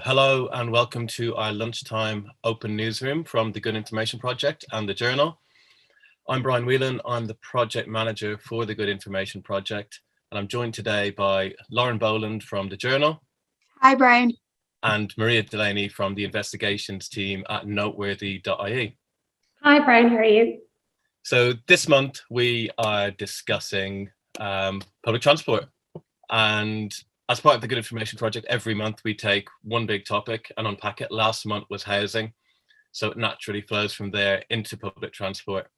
Hello and welcome to our lunchtime open newsroom from the Good Information Project and the Journal. I'm Brian Whelan, I'm the project manager for the Good Information Project, and I'm joined today by Lauren Boland from the Journal. Hi Brian. And Maria Delaney from the investigations team at noteworthy.ie. Hi Brian, how are you? So this month we are discussing public transport, and as part of the Good Information Project, every month we take one big topic and unpack it. Last month was housing, so it naturally flows from there into public transport.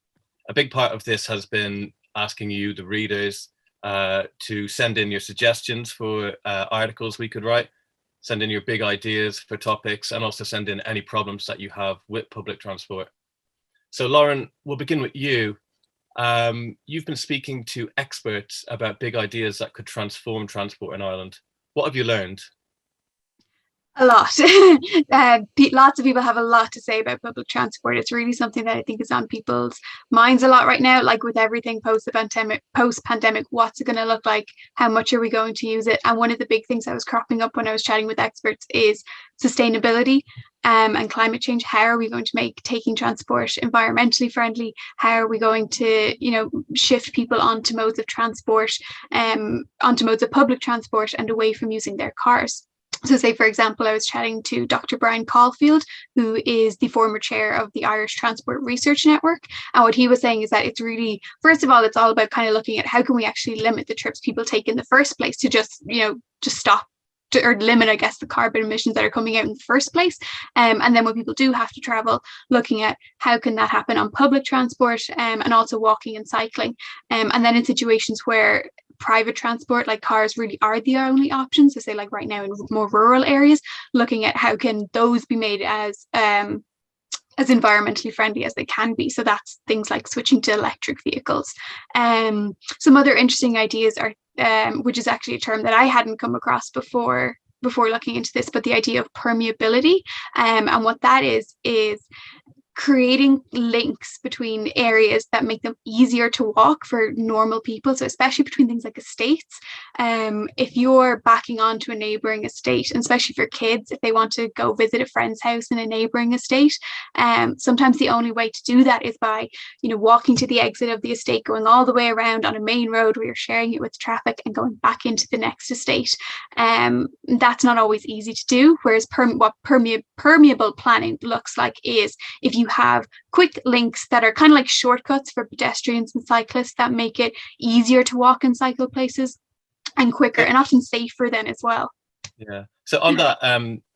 A big part of this has been asking you, the readers, to send in your suggestions for articles we could write, send in your big ideas for topics, and also send in any problems that you have with public transport. So Lauren, we'll begin with you. You've been speaking to experts about big ideas that could transform transport in Ireland. What have you learned? A lot. Lots of people have a lot to say about public transport. It's really something that I think is on people's minds a lot right now, like with everything post-pandemic, what's it going to look like? How much are we going to use it? And one of the big things that was cropping up when I was chatting with experts is sustainability and climate change. How are we going to make taking transport environmentally friendly? How are we going to, shift people onto modes of transport, onto modes of public transport and away from using their cars? So say, for example, I was chatting to Dr. Brian Caulfield, who is the former chair of the Irish Transport Research Network. And what he was saying is that it's really, first of all, it's all about kind of looking at how can we actually limit the trips people take in the first place to just stop or limit, I guess, the carbon emissions that are coming out in the first place. And then when people do have to travel, looking at how can that happen on public transport and also walking and cycling. And then in situations where private transport like cars really are the only options, so say like right now in more rural areas, looking at how can those be made as environmentally friendly as they can be. So that's things like switching to electric vehicles. Some other interesting ideas are, which is actually a term that I hadn't come across before looking into this, but the idea of permeability, and what that is creating links between areas that make them easier to walk for normal people. So especially between things like estates, if you're backing onto a neighbouring estate, and especially for kids, if they want to go visit a friend's house in a neighbouring estate, sometimes the only way to do that is by, walking to the exit of the estate, going all the way around on a main road where you're sharing it with traffic and going back into the next estate. That's not always easy to do. Whereas what permeable planning looks like is if you have quick links that are kind of like shortcuts for pedestrians and cyclists that make it easier to walk and cycle places and quicker and often safer then as well. Yeah. So on that,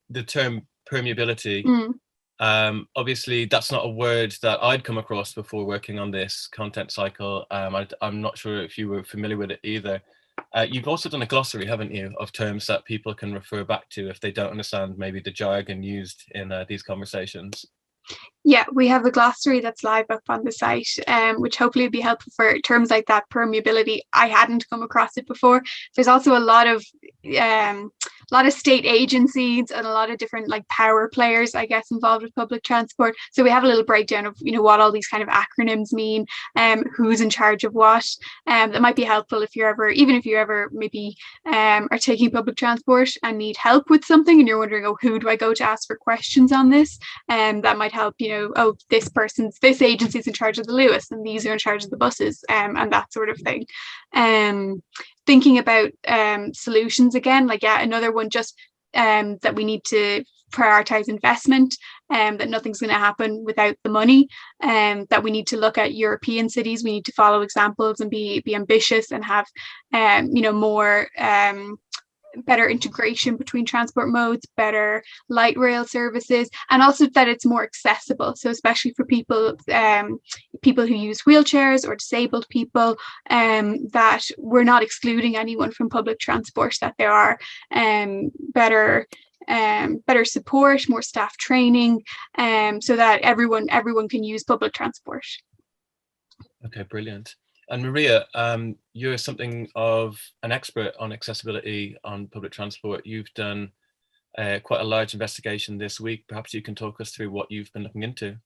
the term permeability, obviously that's not a word that I'd come across before working on this content cycle. I'm not sure if you were familiar with it either. You've also done a glossary, haven't you, of terms that people can refer back to if they don't understand maybe the jargon used in these conversations. Yeah, we have a glossary that's live up on the site, which hopefully will be helpful for terms like that, permeability. I hadn't come across it before. There's also a lot of state agencies and a lot of different like power players, I guess, involved with public transport. So we have a little breakdown of what all these kind of acronyms mean, who's in charge of what. That might be helpful if you're ever maybe are taking public transport and need help with something and you're wondering, who do I go to ask for questions on this? That might help, this agency's in charge of the Lewis and these are in charge of the buses, and that sort of thing. Thinking about solutions again, another one just that we need to prioritize investment, that nothing's going to happen without the money, that we need to look at European cities. We need to follow examples and be ambitious and have more better integration between transport modes, better light rail services, and also that it's more accessible. So especially for people who use wheelchairs or disabled people, that we're not excluding anyone from public transport, that there are better support, more staff training, so that everyone can use public transport. Okay, brilliant. And Maria, you're something of an expert on accessibility on public transport. You've done quite a large investigation this week. Perhaps you can talk us through what you've been looking into.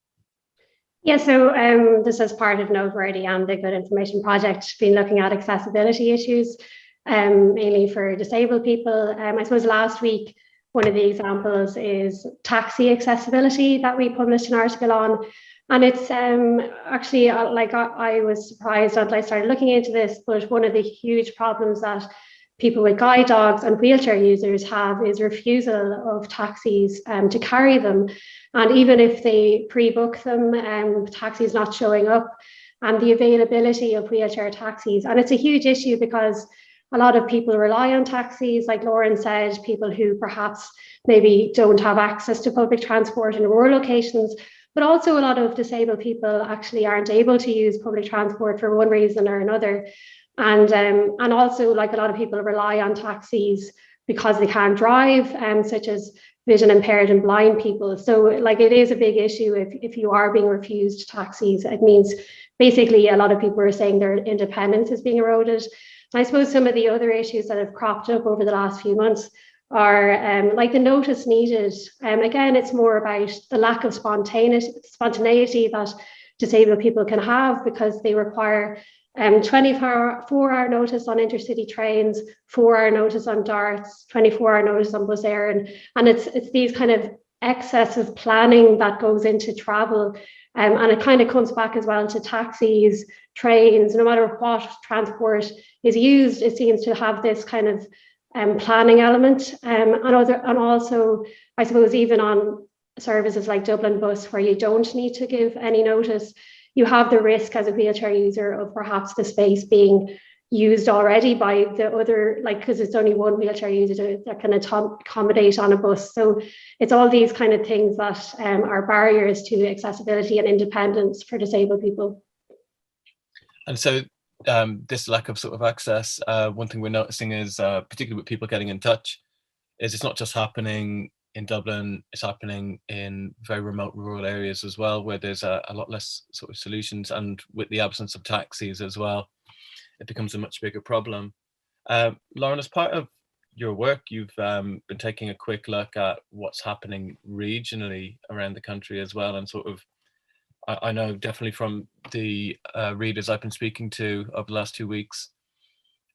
Yeah, so this is part of Noteworthy and the Good Information Project, been looking at accessibility issues, mainly for disabled people. I suppose last week one of the examples is taxi accessibility that we published an article on. And it's actually, I was surprised until I started looking into this, but one of the huge problems that people with guide dogs and wheelchair users have is refusal of taxis to carry them. And even if they pre-book them, taxis not showing up, and the availability of wheelchair taxis. And it's a huge issue because a lot of people rely on taxis, like Lauren said, people who perhaps maybe don't have access to public transport in rural locations, but also a lot of disabled people actually aren't able to use public transport for one reason or another. And also, like, a lot of people rely on taxis because they can't drive, such as vision impaired and blind people. So like, it is a big issue if you are being refused taxis. It means basically a lot of people are saying their independence is being eroded. I suppose some of the other issues that have cropped up over the last few months are like the notice needed. Again, it's more about the lack of spontaneity that disabled people can have, because they require 24-hour notice on intercity trains, 4-hour notice on darts, 24-hour notice on bus air, and it's these kind of excessive planning that goes into travel. And it kind of comes back as well to taxis, trains, no matter what transport is used, it seems to have this kind of planning element. And also, I suppose, even on services like Dublin Bus, where you don't need to give any notice, you have the risk as a wheelchair user of perhaps the space being used already by the other, like, because it's only one wheelchair user that can accommodate on a bus. So it's all these kind of things that are barriers to accessibility and independence for disabled people. And so this lack of sort of access, one thing we're noticing is, particularly with people getting in touch, is it's not just happening in Dublin, it's happening in very remote rural areas as well, where there's a lot less sort of solutions, and with the absence of taxis as well, it becomes a much bigger problem. Lauren, as part of your work, you've been taking a quick look at what's happening regionally around the country as well, and sort of, I know definitely from the readers I've been speaking to over the last 2 weeks,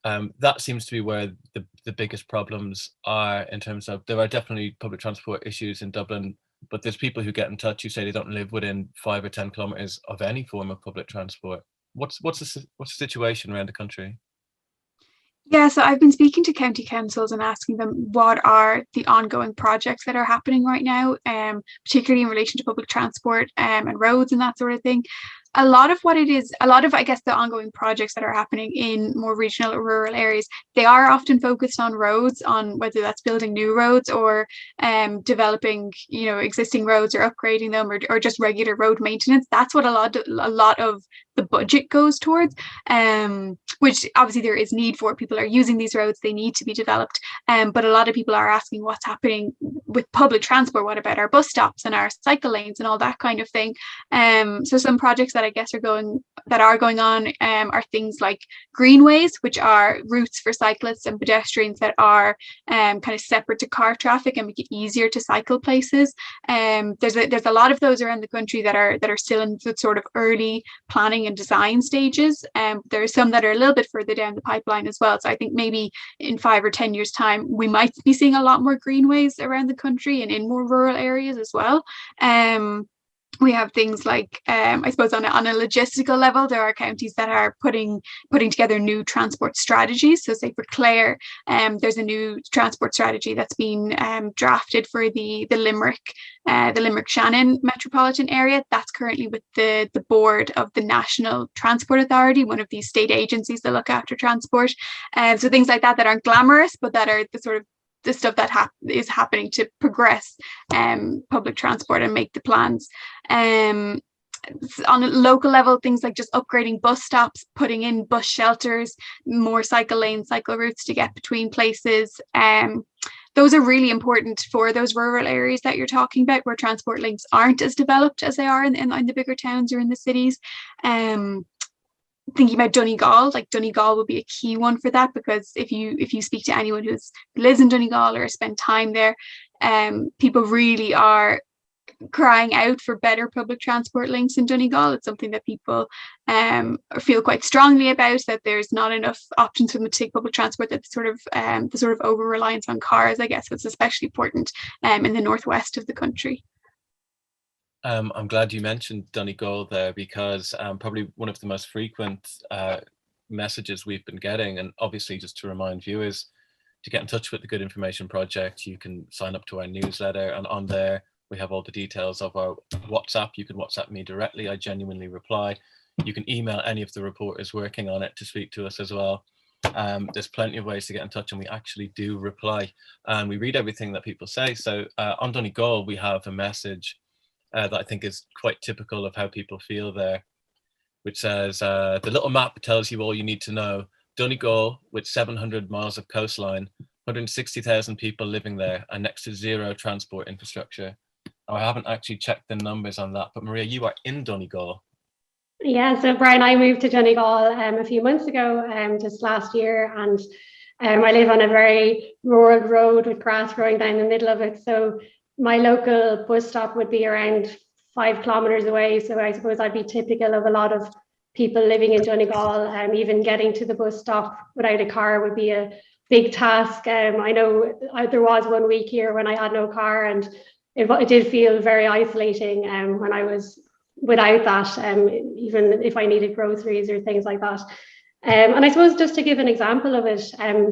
that seems to be where the biggest problems are, in terms of, there are definitely public transport issues in Dublin, but there's people who get in touch who say they don't live within 5 or 10 kilometers of any form of public transport. What's the situation around the country? Yeah, so I've been speaking to county councils and asking them what are the ongoing projects that are happening right now, particularly in relation to public transport and roads and that sort of thing. A lot of, I guess, the ongoing projects that are happening in more regional or rural areas, they are often focused on roads, on whether that's building new roads or developing, existing roads, or upgrading them, or just regular road maintenance. That's what a lot of the budget goes towards, which obviously there is need for. People are using these roads, they need to be developed, but a lot of people are asking what's happening with public transport. What about our bus stops and our cycle lanes and all that kind of thing? So some projects that I guess are going on are things like greenways, which are routes for cyclists and pedestrians that are kind of separate to car traffic and make it easier to cycle places. There's a lot of those around the country that are still in the sort of early planning and design stages. There are some that are a little bit further down the pipeline as well. So I think maybe in 5 or 10 years' time, we might be seeing a lot more greenways around the country and in more rural areas as well. We have things like, I suppose on a logistical level, there are counties that are putting together new transport strategies. So say for Clare, there's a new transport strategy that's been drafted for the Limerick Shannon metropolitan area. That's currently with the board of the National Transport Authority, one of these state agencies that look after transport. So things like that aren't glamorous, but that are the sort of the stuff that is happening to progress public transport and make the plans. On a local level, things like just upgrading bus stops, putting in bus shelters, more cycle lanes, cycle routes to get between places. Those are really important for those rural areas that you're talking about, where transport links aren't as developed as they are in the bigger towns or in the cities. Thinking about Donegal, like Donegal will be a key one for that, because if you speak to anyone who lives in Donegal or spent time there, people really are crying out for better public transport links in Donegal. It's something that people feel quite strongly about, that there's not enough options for them to take public transport, that the sort of over reliance on cars, I guess, was especially important in the northwest of the country. I'm glad you mentioned Donegal there, because probably one of the most frequent messages we've been getting, and obviously just to remind viewers to get in touch with the Good Information Project, you can sign up to our newsletter, and on there we have all the details of our WhatsApp. You can WhatsApp me directly, I genuinely reply. You can email any of the reporters working on it to speak to us as well. There's plenty of ways to get in touch, and we actually do reply, and we read everything that people say. So on Donegal we have a message that I think is quite typical of how people feel there, which says, the little map tells you all you need to know. Donegal, with 700 miles of coastline, 160,000 people living there, and next to zero transport infrastructure. Now, I haven't actually checked the numbers on that, but Maria, you are in Donegal. Yeah, so Brian, I moved to Donegal a few months ago, just last year, and I live on a very rural road with grass growing down the middle of it. So my local bus stop would be around 5 kilometers away. So I suppose I'd be typical of a lot of people living in Donegal. Even getting to the bus stop without a car would be a big task. I know there was one week here when I had no car, and it did feel very isolating when I was without that, even if I needed groceries or things like that. And I suppose just to give an example of it,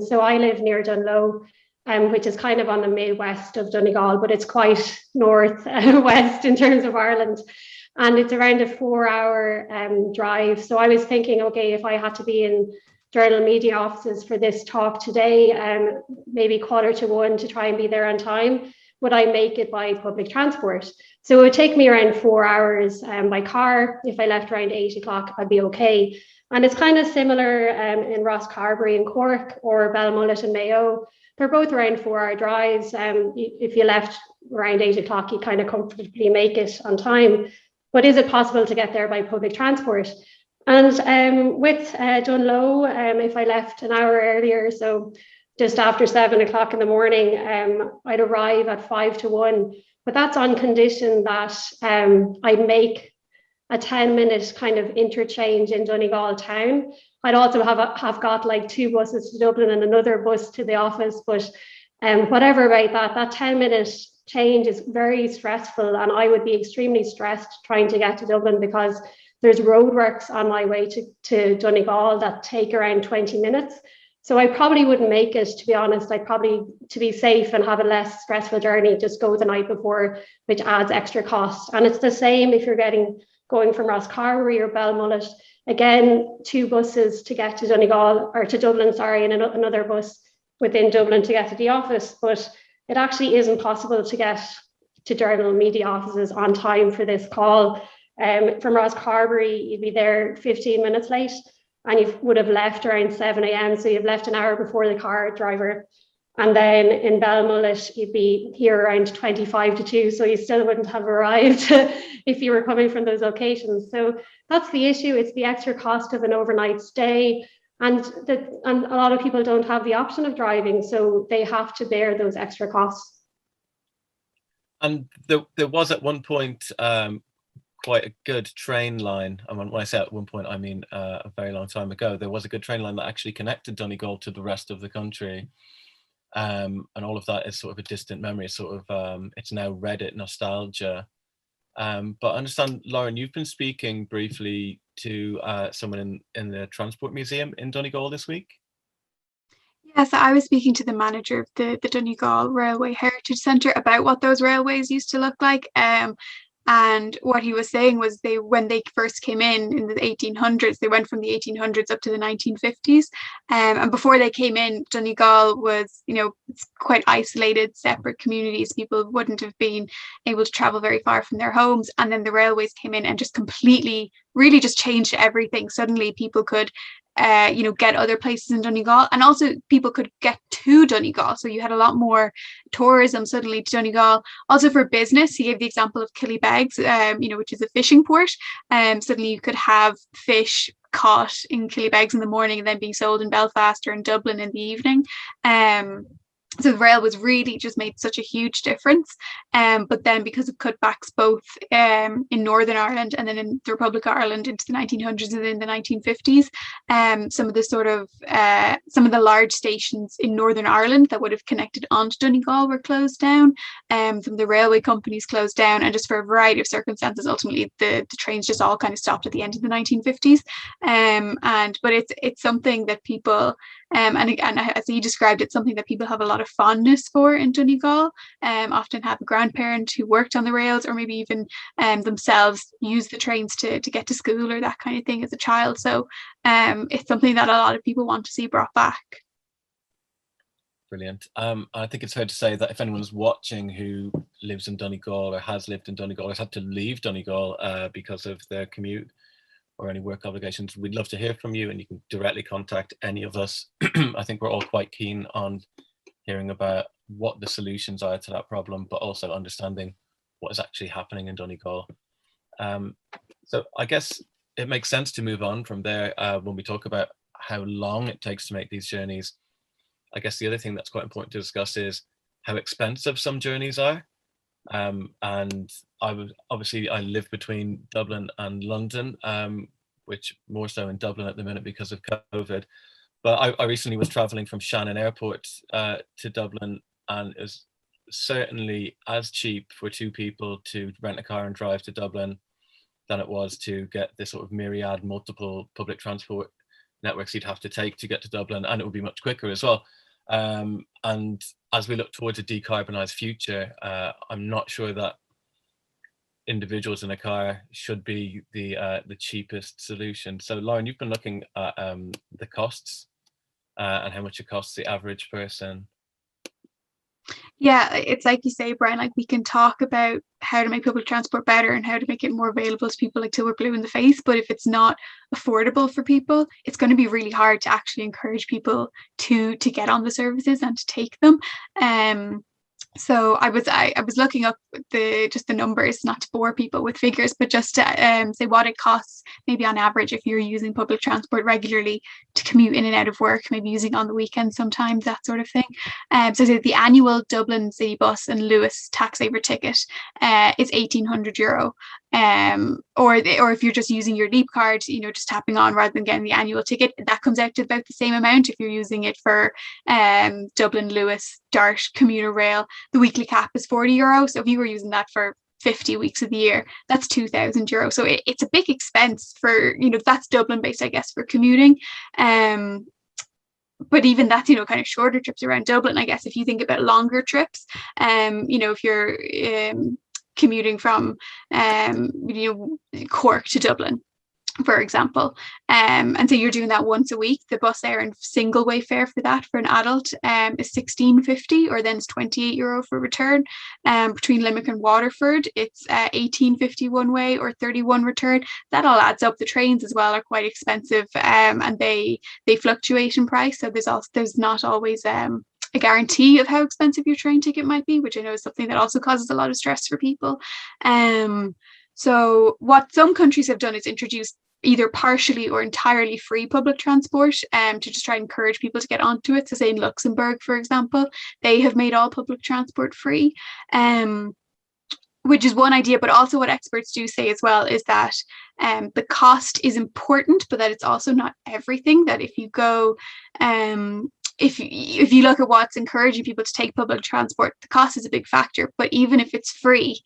so I live near Dunlow, which is kind of on the midwest of Donegal, but it's quite north-west in terms of Ireland. And it's around a 4-hour drive. So I was thinking, okay, if I had to be in journal media offices for this talk today, maybe 1:45 to try and be there on time, would I make it by public transport? So it would take me around 4 hours by car. If I left around 8 o'clock, I'd be okay. And it's kind of similar in Rosscarbery in Cork or Belmullet in Mayo. They're both around 4-hour drives. If you left around 8 o'clock, you kind of comfortably make it on time. But is it possible to get there by public transport? And with Dunlow, if I left an hour earlier, so just after 7 o'clock in the morning, I'd arrive at 1:55. But that's on condition that I make a 10-minute kind of interchange in Donegal town. I'd also have got like 2 buses to Dublin and another bus to the office, but whatever about that 10-minute change is very stressful, and I would be extremely stressed trying to get to Dublin because there's roadworks on my way to Donegal that take around 20 minutes. So I probably wouldn't make it, to be honest. I'd probably, to be safe and have a less stressful journey, just go the night before, which adds extra cost. And it's the same if you're going from Rosscarbery or Belmullet. Again, 2 buses to get to Donegal, or to Dublin, sorry, and another bus within Dublin to get to the office. But it actually isn't possible to get to journal media offices on time for this call. From Rosscarbery, you'd be there 15 minutes late, and you would have left around 7 a.m. So you've left an hour before the car driver. And then in Belmullet, you'd be here around 25 to 2. So you still wouldn't have arrived if you were coming from those locations. So that's the issue. It's the extra cost of an overnight stay. And a lot of people don't have the option of driving, so they have to bear those extra costs. And there was at one point quite a good train line. And when I say at one point, I mean a very long time ago. There was a good train line that actually connected Donegal to the rest of the country. And all of that is sort of a distant memory. Sort of it's now Reddit nostalgia. But I understand, Lauren, you've been speaking briefly to someone in the Transport Museum in Donegal this week. Yes, I was speaking to the manager of the Donegal Railway Heritage Centre about what those railways used to look like. And what he was saying was when they first came in the 1800s, they went from the 1800s up to the 1950s. And before they came in, Donegal was, it's quite isolated, separate communities. People wouldn't have been able to travel very far from their homes. And then the railways came in and just completely, really just changed everything. Suddenly people could get other places in Donegal, and also people could get to Donegal. So you had a lot more tourism suddenly to Donegal. Also for business, he gave the example of Killybegs, which is a fishing port. Suddenly you could have fish caught in Killybegs in the morning and then being sold in Belfast or in Dublin in the evening. So the rail was really just made such a huge difference. But then because of cutbacks both in Northern Ireland and then in the Republic of Ireland into the 1900s and in the 1950s, some of the large stations in Northern Ireland that would have connected onto Donegal were closed down. Some of the railway companies closed down, and just for a variety of circumstances, ultimately the trains just all kind of stopped at the end of the 1950s. But it's something that people and as he described it, something that people have a lot of fondness for in Donegal. Often have a grandparent who worked on the rails, or maybe even themselves use the trains to get to school or that kind of thing as a child. So it's something that a lot of people want to see brought back. Brilliant. I think it's fair to say that if anyone's watching who lives in Donegal or has lived in Donegal or has had to leave Donegal because of their commute or any work obligations, we'd love to hear from you, and you can directly contact any of us. I think we're all quite keen on hearing about what the solutions are to that problem, but also understanding what is actually happening in Donegal. So I guess it makes sense to move on from there when we talk about how long it takes to make these journeys. I guess the other thing that's quite important to discuss is how expensive some journeys are. And I live between Dublin and London, which more so in Dublin at the minute because of COVID. But I recently was traveling from Shannon Airport to Dublin, and it was certainly as cheap for two people to rent a car and drive to Dublin than it was to get this sort of myriad multiple public transport networks you'd have to take to get to Dublin, and it would be much quicker as well. And as we look towards a decarbonised future, I'm not sure that individuals in a car should be the cheapest solution. So Lauren, you've been looking at the costs and how much it costs the average person. Yeah, it's like you say, Brian, like we can talk about how to make public transport better and how to make it more available to people like till we're blue in the face, but if it's not affordable for people, it's going to be really hard to actually encourage people to get on the services and to take them. So I was looking up the numbers, not to bore people with figures, but just to say what it costs maybe on average if you're using public transport regularly to commute in and out of work, maybe using on the weekend sometimes, that sort of thing. So the annual Dublin City Bus and Lewis tax saver ticket is €1,800. Or if you're just using your Leap card, just tapping on rather than getting the annual ticket, that comes out to about the same amount if you're using it for Dublin, Lewis, Dart, commuter rail. The weekly cap is €40. So if you were using that for 50 weeks of the year, that's €2,000. So it's a big expense for, that's Dublin based, I guess, for commuting. But even that's, kind of shorter trips around Dublin, I guess, if you think about longer trips, if you're commuting from Cork to Dublin, for example, and so you're doing that once a week. The bus there and single way fare for that for an adult is €16.50, or then it's €28 for return. Between Limerick and Waterford, it's €18.50 one way or 31 return. That all adds up. The trains as well are quite expensive, and they fluctuate in price. So there's not always a guarantee of how expensive your train ticket might be, which I know is something that also causes a lot of stress for people. So what some countries have done is introduced either partially or entirely free public transport to just try and encourage people to get onto it. So say in Luxembourg, for example, they have made all public transport free, which is one idea. But also what experts do say as well is that the cost is important, but that it's also not everything. That if you go if you look at what's encouraging people to take public transport, the cost is a big factor. But even if it's free,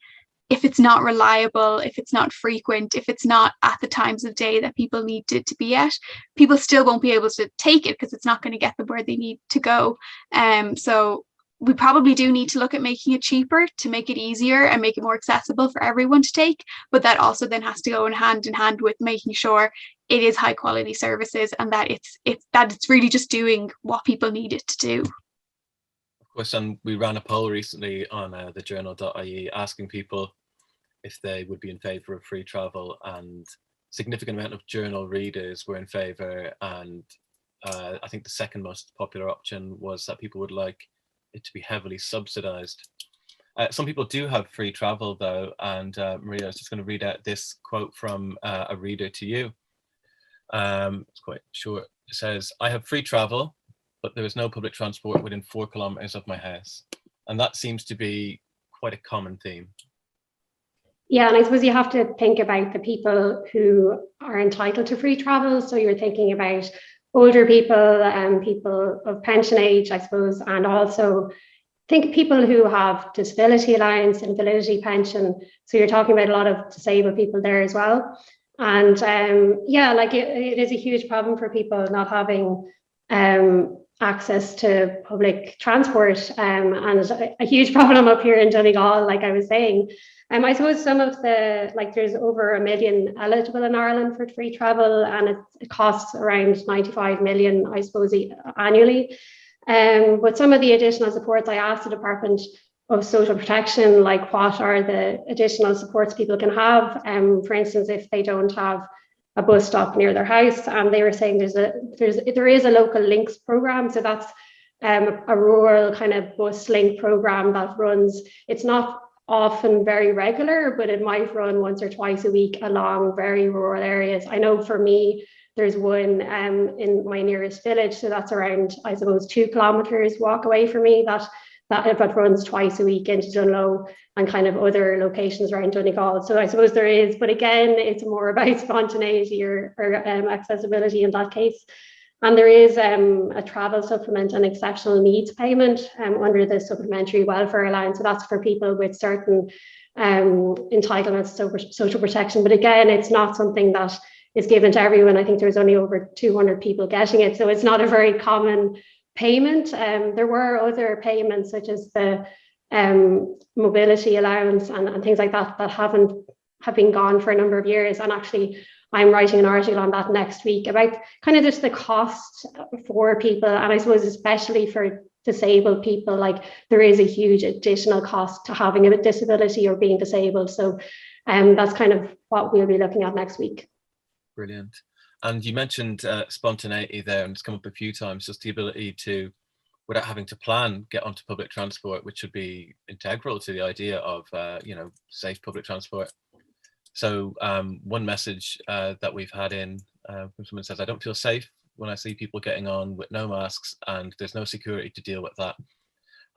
if it's not reliable, if it's not frequent, if it's not at the times of day that people need to be at, people still won't be able to take it because it's not going to get them where they need to go. So we probably do need to look at making it cheaper to make it easier and make it more accessible for everyone to take. But that also then has to go in hand with making sure it is high quality services and that it's really just doing what people need it to do. Of course, and we ran a poll recently on the journal.ie asking people if they would be in favour of free travel, and significant amount of journal readers were in favour, and I think the second most popular option was that people would like it to be heavily subsidised. Some people do have free travel though, and Maria, I was just going to read out this quote from a reader to you. It's quite short. It says, "I have free travel. but there is no public transport within 4 kilometers of my house. And that seems to be quite a common theme. Yeah, and I suppose you have to think about the people who are entitled to free travel. So you're thinking about older people and people of pension age, I suppose, and also think people who have disability allowance, invalidity pension. So you're talking about a lot of disabled people there as well. And yeah, like it is a huge problem for people not having access to public transport, and a huge problem up here in Donegal, like I was saying. I suppose some of the, like there's over 1 million eligible in Ireland for free travel, and it costs around 95 million, I suppose, annually. But some of the additional supports, I asked the Department of Social Protection, like what are the additional supports people can have, for instance, if they don't have a bus stop near their house. And they were saying there is a local links program. So that's a rural kind of bus link program that runs, it's not often very regular, but it might run once or twice a week along very rural areas. I know for me, there's one in my nearest village, so that's around, I suppose, 2 kilometers walk away from me, that runs twice a week into Dunlow and kind of other locations around Donegal. So I suppose there is, but again, it's more about spontaneity or accessibility in that case. And there is a travel supplement and exceptional needs payment under the supplementary welfare allowance. So that's for people with certain entitlements to social protection. But again, it's not something that is given to everyone. I think there's only over 200 people getting it. So it's not a very common payment. There were other payments such as the mobility allowance and things like that have been gone for a number of years. And actually, I'm writing an article on that next week about kind of just the cost for people. And I suppose especially for disabled people, like there is a huge additional cost to having a disability or being disabled. So that's kind of what we'll be looking at next week. Brilliant. And you mentioned spontaneity there, and it's come up a few times, just the ability to, without having to plan, get onto public transport, which should be integral to the idea of, safe public transport. So one message that we've had in from someone says, I don't feel safe when I see people getting on with no masks and there's no security to deal with that.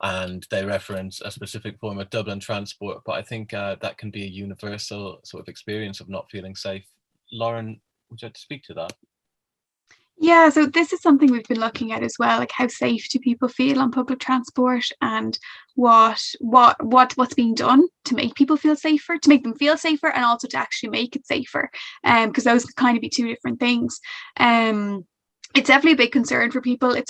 And they reference a specific form of Dublin transport, but I think that can be a universal sort of experience of not feeling safe. Lauren, would you like to speak to that? Yeah, so this is something we've been looking at as well, like how safe do people feel on public transport, and what's being done to make people feel safer, to make them feel safer, and also to actually make it safer, because those could kind of be two different things. It's definitely a big concern for people. It's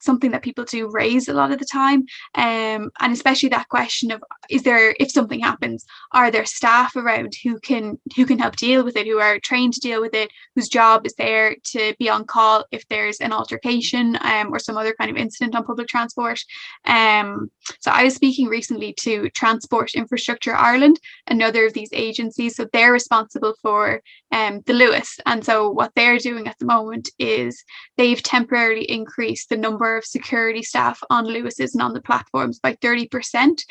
something that people do raise a lot of the time, and especially that question of, if something happens, are there staff around who can help deal with it, who are trained to deal with it, whose job is there to be on call if there's an altercation or some other kind of incident on public transport. So I was speaking recently to Transport Infrastructure Ireland, another of these agencies. So they're responsible for the Luas, and so what they're doing at the moment is they've temporarily increased the number of security staff on Lewis's and on the platforms by 30%.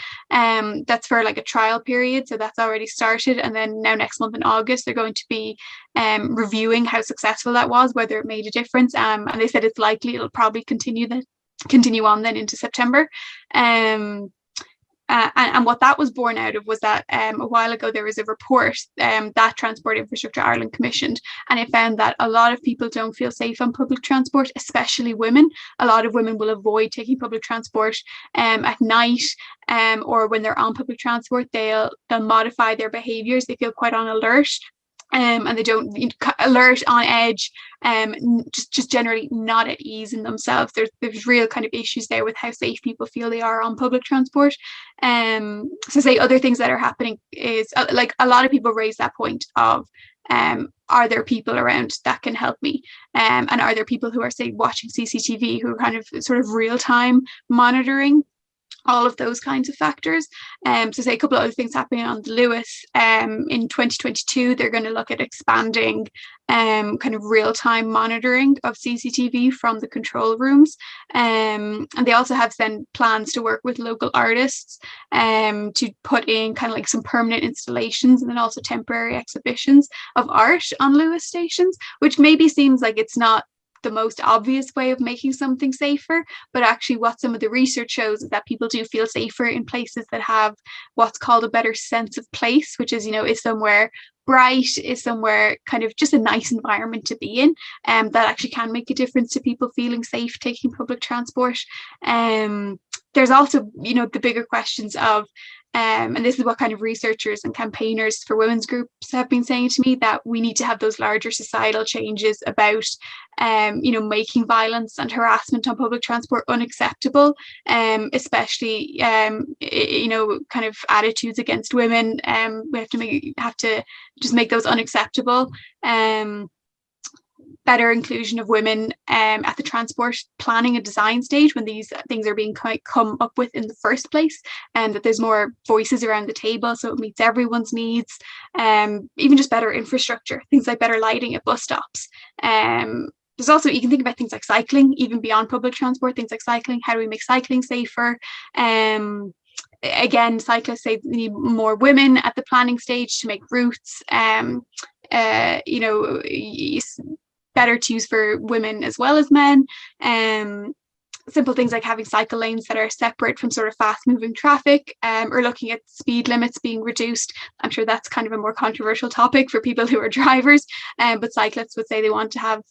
That's for like a trial period, so that's already started. And then now next month in August, they're going to be reviewing how successful that was, whether it made a difference. And they said it's likely it'll probably continue on then into September. And what that was born out of was that a while ago there was a report that Transport Infrastructure Ireland commissioned, and it found that a lot of people don't feel safe on public transport, especially women. A lot of women will avoid taking public transport at night, or when they're on public transport, they'll modify their behaviours. They feel quite on alert. And they don't alert, on edge, just generally not at ease in themselves. There's real kind of issues there with how safe people feel they are on public transport. So say other things that are happening is like a lot of people raise that point of, are there people around that can help me? And are there people who are, say, watching CCTV, who are kind of sort of real-time monitoring all of those kinds of factors. So say a couple of other things happening on the Luas. In 2022, they're going to look at expanding kind of real-time monitoring of CCTV from the control rooms. And they also have then plans to work with local artists to put in kind of like some permanent installations and then also temporary exhibitions of art on Luas stations, which maybe seems like it's not the most obvious way of making something safer, but actually what some of the research shows is that people do feel safer in places that have what's called a better sense of place, which is, is somewhere bright, is somewhere kind of just a nice environment to be in, and that actually can make a difference to people feeling safe taking public transport. There's also, the bigger questions of, and this is what kind of researchers and campaigners for women's groups have been saying to me, that we need to have those larger societal changes about, making violence and harassment on public transport unacceptable, especially, kind of attitudes against women. We have to just make those unacceptable. Better inclusion of women at the transport planning and design stage when these things are being come up with in the first place, and that there's more voices around the table so it meets everyone's needs. Even just better infrastructure, things like better lighting at bus stops. There's also, you can think about things like cycling, even beyond public transport, things like cycling. How do we make cycling safer? Again, cyclists say we need more women at the planning stage to make routes. Better to use for women as well as men. Simple things like having cycle lanes that are separate from sort of fast moving traffic, or looking at speed limits being reduced. I'm sure that's kind of a more controversial topic for people who are drivers, but cyclists would say they want to have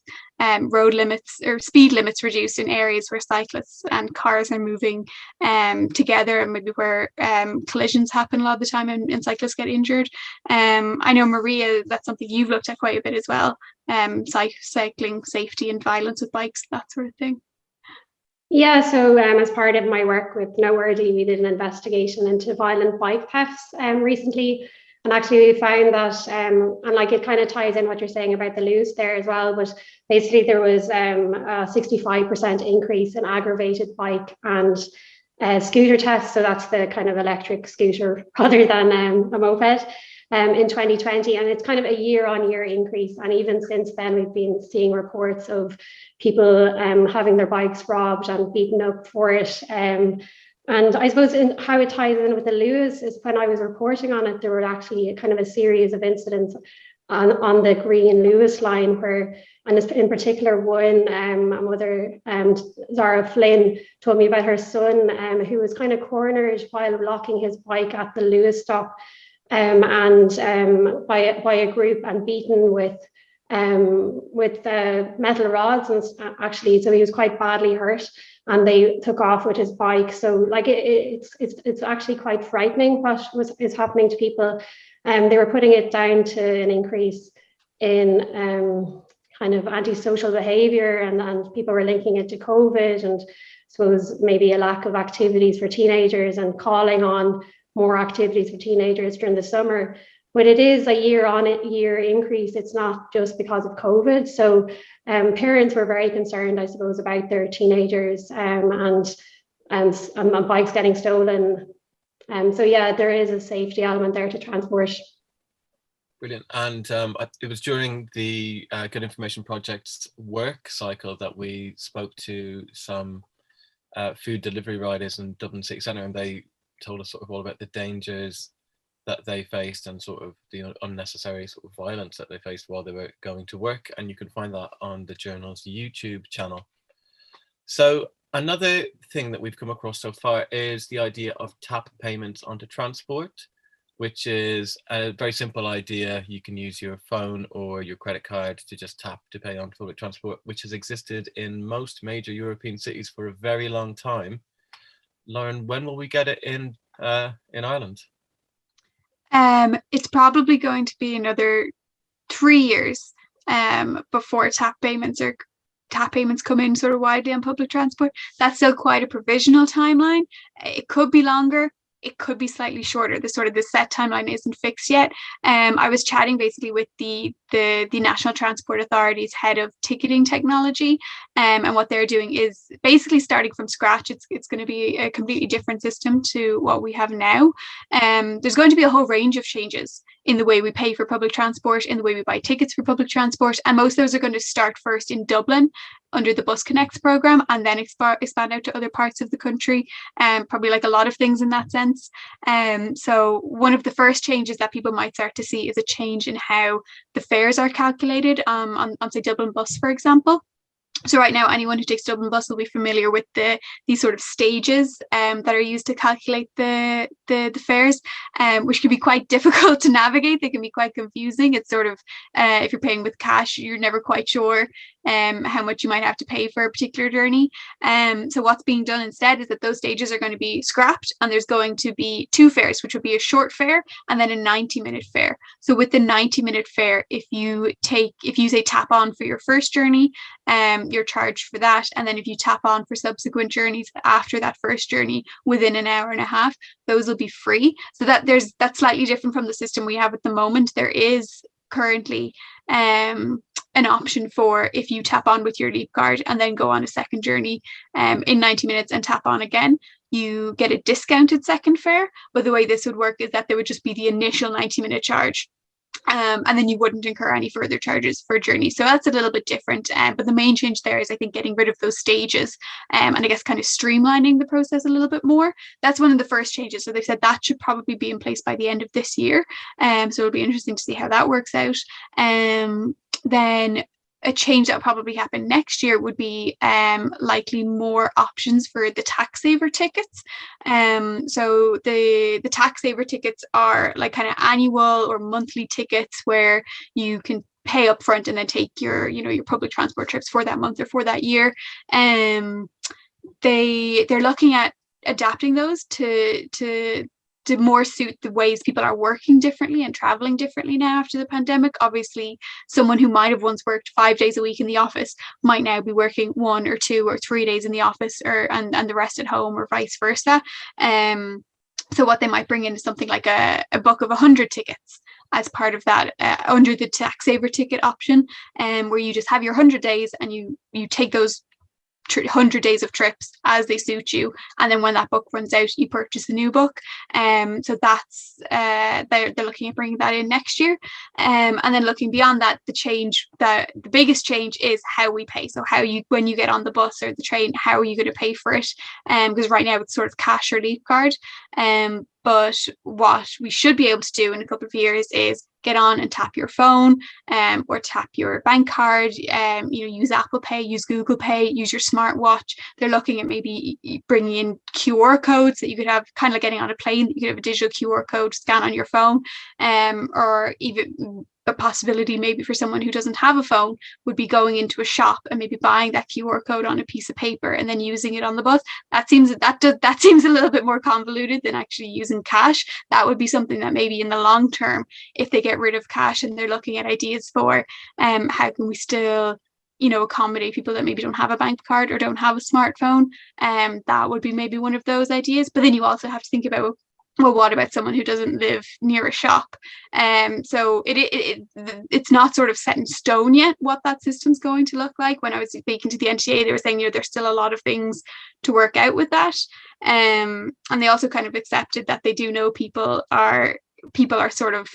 road limits or speed limits reduced in areas where cyclists and cars are moving together, and maybe where collisions happen a lot of the time and cyclists get injured. I know, Maria, that's something you've looked at quite a bit as well, cycling safety and violence with bikes, that sort of thing. Yeah, so as part of my work with Noteworthy, we did an investigation into violent bike thefts recently, and actually we found that, and like it kind of ties in what you're saying about the loose there as well, but basically there was a 65% increase in aggravated bike and scooter thefts, so that's the kind of electric scooter rather than a moped, in 2020, and it's kind of a year-on-year increase. And even since then, we've been seeing reports of people having their bikes robbed and beaten up for it. And I suppose how it ties in with the Lewis is when I was reporting on it, there were actually kind of a series of incidents on the Green Lewis line where, and in particular one, mother, Zara Flynn, told me about her son who was kind of cornered while locking his bike at the Lewis stop, and by a group, and beaten with metal rods, and actually, so he was quite badly hurt, and they took off with his bike. So like it's actually quite frightening what is happening to people. They were putting it down to an increase in kind of antisocial behavior, and people were linking it to COVID, and I suppose maybe a lack of activities for teenagers, and calling on more activities for teenagers during the summer. But it is a year-on-year increase. It's not just because of COVID. So parents were very concerned, I suppose, about their teenagers and bikes getting stolen. So yeah, there is a safety element there to transport. Brilliant. And it was during the Good Information Project's work cycle that we spoke to some food delivery riders in Dublin City Centre, and they told us sort of all about the dangers that they faced and sort of the unnecessary sort of violence that they faced while they were going to work. And you can find that on the journal's YouTube channel. So another thing that we've come across so far is the idea of tap payments onto transport, which is a very simple idea. You can use your phone or your credit card to just tap to pay on public transport, which has existed in most major European cities for a very long time. Lauren, when will we get it in Ireland? It's probably going to be another 3 years before tap payments come in sort of widely on public transport. That's still quite a provisional timeline. It could be longer. It could be slightly shorter. The set timeline isn't fixed yet. I was chatting basically with the National Transport Authority's head of ticketing technology, and what they're doing is basically starting from scratch. It's going to be a completely different system to what we have now. There's going to be a whole range of changes in the way we pay for public transport, in the way we buy tickets for public transport, and most of those are going to start first in Dublin under the Bus Connects programme, and then expand out to other parts of the country, probably like a lot of things in that sense. So one of the first changes that people might start to see is a change in how the fares are calculated on say Dublin Bus, for example. So right now, anyone who takes Dublin Bus will be familiar with these sort of stages that are used to calculate the fares, which can be quite difficult to navigate. They can be quite confusing. It's sort of, if you're paying with cash, you're never quite sure how much you might have to pay for a particular journey. So what's being done instead is that those stages are going to be scrapped, and there's going to be two fares, which would be a short fare and then a 90-minute fare. So with the 90-minute fare, if you say tap on for your first journey, you're charged for that, and then if you tap on for subsequent journeys after that first journey within an hour and a half, those will be free. So that's slightly different from the system we have at the moment. There is currently an option for, if you tap on with your Leap card and then go on a second journey in 90 minutes and tap on again, you get a discounted second fare. But the way this would work is that there would just be the initial 90-minute charge. And then you wouldn't incur any further charges for a journey. So that's a little bit different. But the main change there is, I think, getting rid of those stages and I guess kind of streamlining the process a little bit more. That's one of the first changes. So they said that should probably be in place by the end of this year. So it'll be interesting to see how that works out. Then a change that will probably happen next year would be likely more options for the tax saver tickets. So the tax saver tickets are like kind of annual or monthly tickets where you can pay up front and then take your public transport trips for that month or for that year. They're looking at adapting those to more suit the ways people are working differently and traveling differently now after the pandemic. Obviously, someone who might have once worked 5 days a week in the office might now be working 1 or 2 or 3 days in the office, and the rest at home, or vice versa. So what they might bring in is something like a book of 100 tickets as part of that under the tax saver ticket option, where you just have your 100 days and you take those 100 days of trips as they suit you, and then when that book runs out, you purchase a new book. So that's they're looking at bringing that in next year. And then looking beyond that, the biggest change is how we pay. So when you get on the bus or the train, how are you going to pay for it? Because right now it's sort of cash or Leap card. But what we should be able to do in a couple of years is get on and tap your phone, or tap your bank card, use Apple Pay, use Google Pay, use your smartwatch. They're looking at maybe bringing in QR codes that you could have, kind of like getting on a plane, you could have a digital QR code scan on your phone, or even a possibility maybe for someone who doesn't have a phone would be going into a shop and maybe buying that QR code on a piece of paper and then using it on the bus. That seems a little bit more convoluted than actually using cash. That would be something that maybe in the long term, if they get rid of cash and they're looking at ideas for how can we still accommodate people that maybe don't have a bank card or don't have a smartphone, that would be maybe one of those ideas. But then you also have to think about, well, what about someone who doesn't live near a shop? So it's not sort of set in stone yet what that system's going to look like. When I was speaking to the NTA, they were saying, there's still a lot of things to work out with that. And they also kind of accepted that they do know people are sort of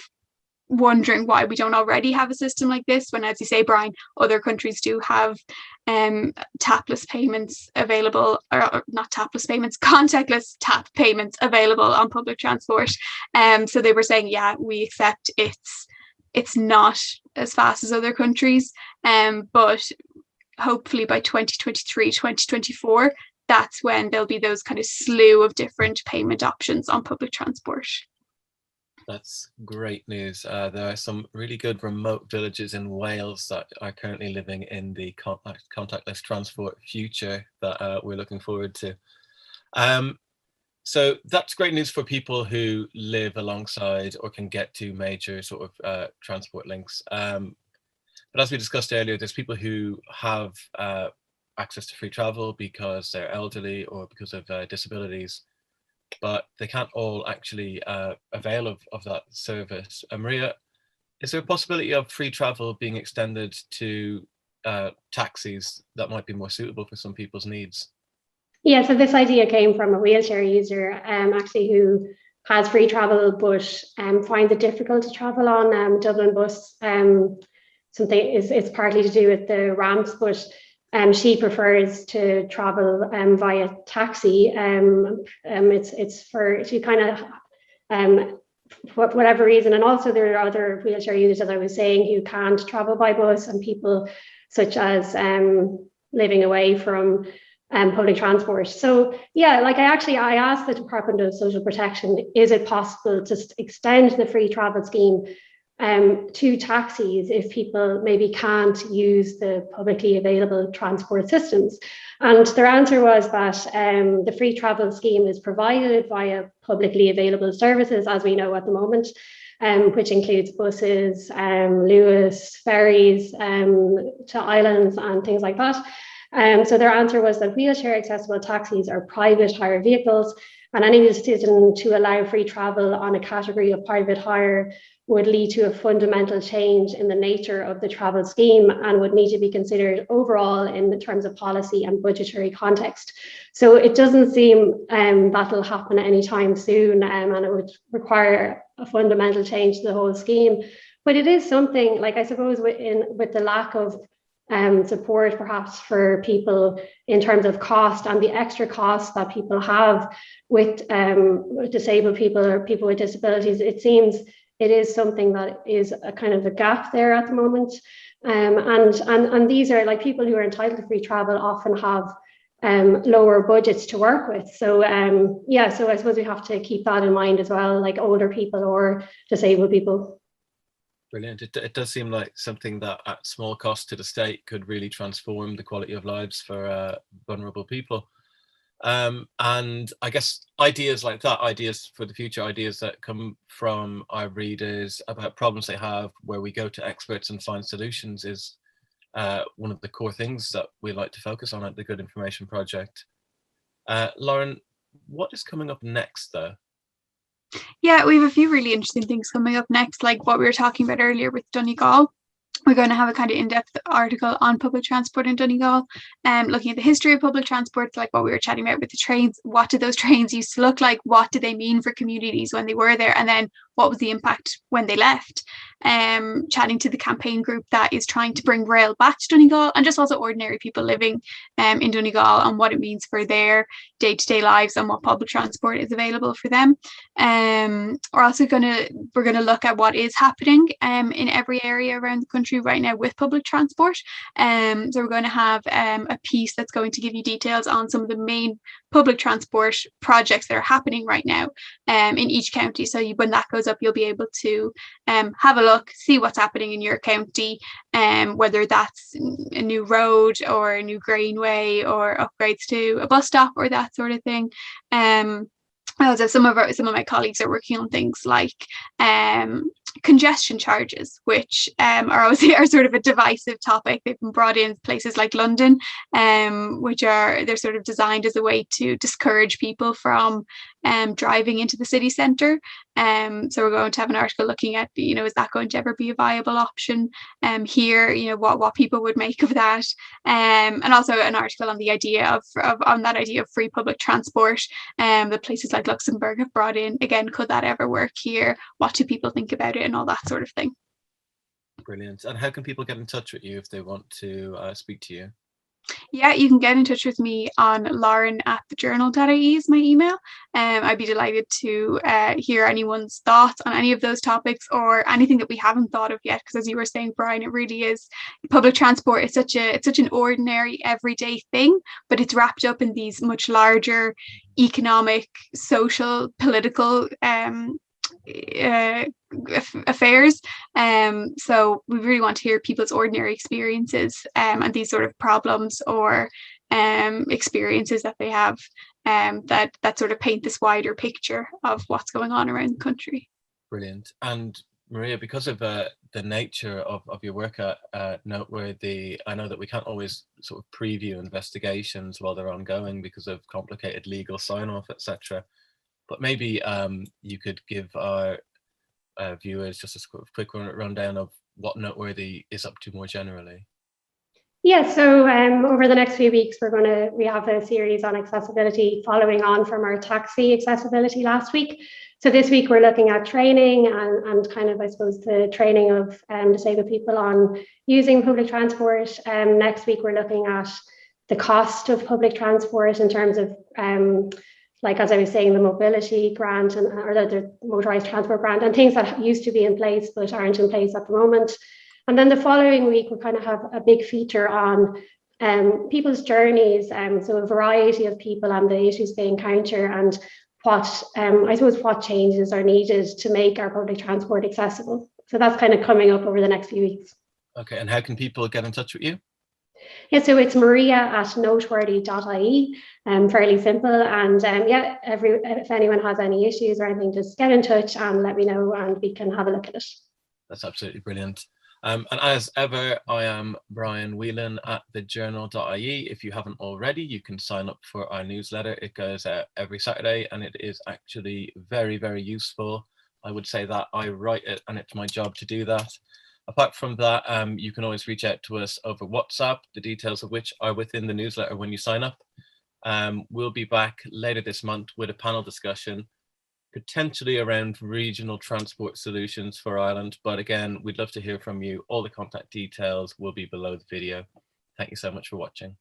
wondering why we don't already have a system like this, when, as you say, Brian, other countries do have tapless payments available, or not tapless payments, contactless tap payments available on public transport. So they were saying, yeah, we accept it's not as fast as other countries, but hopefully by 2023, 2024, that's when there'll be those kind of slew of different payment options on public transport. That's great news. There are some really good remote villages in Wales that are currently living in the contactless transport future that we're looking forward to. So that's great news for people who live alongside or can get to major sort of transport links. But as we discussed earlier, there's people who have access to free travel because they're elderly or because of disabilities, but they can't all actually avail of that service. Maria, is there a possibility of free travel being extended to taxis that might be more suitable for some people's needs? Yeah, so this idea came from a wheelchair user actually who has free travel but finds it difficult to travel on Dublin Bus. It's partly to do with the ramps, but she prefers to travel via taxi. It's for she kind of for whatever reason, and also there are other wheelchair users, as I was saying, who can't travel by bus, and people such as living away from public transport. So yeah, like I asked the Department of Social Protection, is it possible to extend the free travel scheme to taxis if people maybe can't use the publicly available transport systems? And their answer was that the free travel scheme is provided via publicly available services, as we know at the moment, which includes buses, Lewis, ferries to islands and things like that. So their answer was that wheelchair accessible taxis are private hire vehicles, and any decision to allow free travel on a category of private hire would lead to a fundamental change in the nature of the travel scheme and would need to be considered overall in the terms of policy and budgetary context. So it doesn't seem that'll happen anytime soon, and it would require a fundamental change to the whole scheme. But it is something, like I suppose with the lack of support perhaps for people in terms of cost and the extra costs that people have with disabled people or people with disabilities, it seems it is something that is a kind of a gap there at the moment. And these are like people who are entitled to free travel often have lower budgets to work with. So yeah, so I suppose we have to keep that in mind as well, like older people or disabled people. Brilliant. It does seem like something that at small cost to the state could really transform the quality of lives for vulnerable people. And I guess ideas like that, ideas for the future, ideas that come from our readers about problems they have, where we go to experts and find solutions, is one of the core things that we like to focus on at the Good Information Project. Lauren, what is coming up next though? Yeah, we have a few really interesting things coming up next, like what we were talking about earlier with Donegal. We're going to have a kind of in-depth article on public transport in Donegal, looking at the history of public transport, like what we were chatting about with the trains. What did those trains used to look like? What did they mean for communities when they were there? And then what was the impact when they left? Chatting to the campaign group that is trying to bring rail back to Donegal, and just also ordinary people living in Donegal and what it means for their day-to-day lives and what public transport is available for them. We're also we're gonna look at what is happening in every area around the country right now with public transport. So we're going to have a piece that's going to give you details on some of the main public transport projects that are happening right now in each county. So when that goes up, you'll be able to have a look, see what's happening in your county, whether that's a new road or a new greenway or upgrades to a bus stop or that sort of thing. Also, some of my colleagues are working on things like congestion charges, which are sort of a divisive topic. They've been brought in places like London, they're sort of designed as a way to discourage people from driving into the city centre. So we're going to have an article looking at, is that going to ever be a viable option here? What people would make of that, and also an article on the idea of free public transport that places like Luxembourg have brought in. Again, could that ever work here? What do people think about it, and all that sort of thing? Brilliant. And how can people get in touch with you if they want to speak to you? Yeah, you can get in touch with me on lauren@thejournal.ie is my email. I'd be delighted to hear anyone's thoughts on any of those topics or anything that we haven't thought of yet, because as you were saying, Brian, it really is, public transport is such an ordinary everyday thing, but it's wrapped up in these much larger economic, social, political affairs. So we really want to hear people's ordinary experiences and these sort of problems or experiences that they have that sort of paint this wider picture of what's going on around the country. Brilliant. And Maria, because of the nature of your work at Noteworthy, I know that we can't always sort of preview investigations while they're ongoing because of complicated legal sign-off, etc. But maybe you could give our viewers just a quick rundown of what Noteworthy is up to more generally. Yeah, so over the next few weeks, we have a series on accessibility following on from our taxi accessibility last week. So this week we're looking at training and kind of, I suppose, the training of disabled people on using public transport. Next week we're looking at the cost of public transport in terms of like, as I was saying, the mobility grant or the motorised transport grant and things that used to be in place but aren't in place at the moment. And then the following week, we kind of have a big feature on people's journeys, so a variety of people and the issues they encounter, and what I suppose what changes are needed to make our public transport accessible. So that's kind of coming up over the next few weeks. Okay, and how can people get in touch with you? Yeah, so it's maria@noteworthy.ie, fairly simple. And yeah, if anyone has any issues or anything, just get in touch and let me know, and we can have a look at it. That's absolutely brilliant. And as ever, I am Brian Whelan at thejournal.ie. If you haven't already, you can sign up for our newsletter. It goes out every Saturday, and it is actually very, very useful. I would say that I write it, and it's my job to do that. Apart from that, you can always reach out to us over WhatsApp, the details of which are within the newsletter when you sign up. We'll be back later this month with a panel discussion, potentially around regional transport solutions for Ireland. But again, we'd love to hear from you. All the contact details will be below the video. Thank you so much for watching.